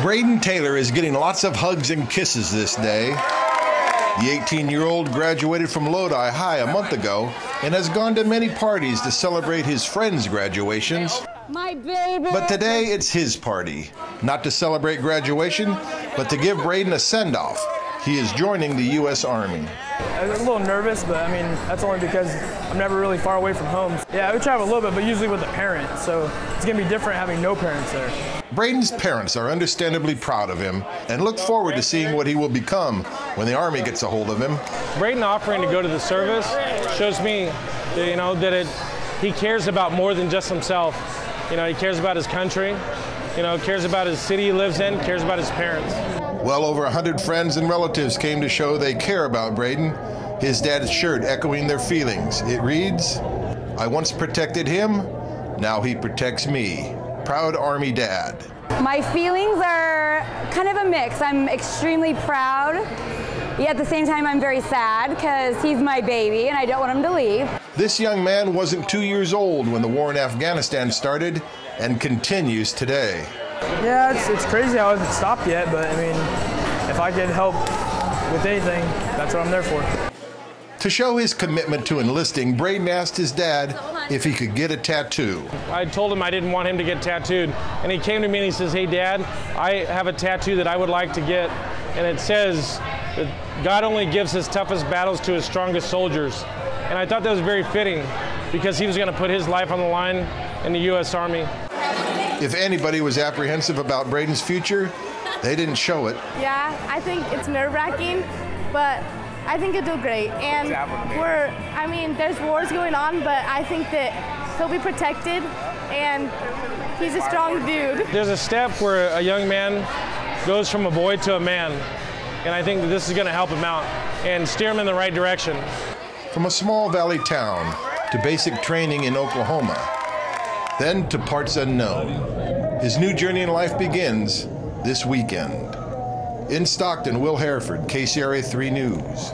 Braden Taylor is getting lots of hugs and kisses this day. The 18-year-old graduated from Lodi High a month ago and has gone to many parties to celebrate his friends' graduations. My baby! But today it's his party, not to celebrate graduation, but to give Braden a send-off. He is joining the U.S. Army. I was a little nervous, but I mean, that's only because I'm never really far away from home. Yeah, I would travel a little bit, but usually with a parent, so it's gonna be different having no parents there. Braden's parents are understandably proud of him and look forward to seeing what he will become when the Army gets a hold of him. Braden offering to go to the service shows me that he cares about more than just himself. He cares about his country, cares about his city he lives in, cares about his parents. Well over 100 friends and relatives came to show they care about Braden. His dad's shirt echoing their feelings. It reads, "I once protected him, now he protects me. Proud Army dad." My feelings are kind of a mix. I'm extremely proud, yet at the same time I'm very sad because he's my baby and I don't want him to leave. This young man wasn't 2 years old when the war in Afghanistan started and continues today. Yeah, it's crazy how it hasn't stopped yet, but I mean, if I could help with anything, that's what I'm there for. To show his commitment to enlisting, Braden asked his dad if he could get a tattoo. I told him I didn't want him to get tattooed, and he came to me and he says, "Hey Dad, I have a tattoo that I would like to get, and it says that God only gives his toughest battles to his strongest soldiers." And I thought that was very fitting because he was going to put his life on the line in the U.S. Army. If anybody was apprehensive about Braden's future, they didn't show it. Yeah, I think it's nerve-wracking, but I think he'll do great. And there's wars going on, but I think that he'll be protected, and he's a strong dude. There's a step where a young man goes from a boy to a man, and I think that this is going to help him out and steer him in the right direction. From a small valley town to basic training in Oklahoma, then to parts unknown. His new journey in life begins this weekend. In Stockton, Will Hereford, KCRA 3 News.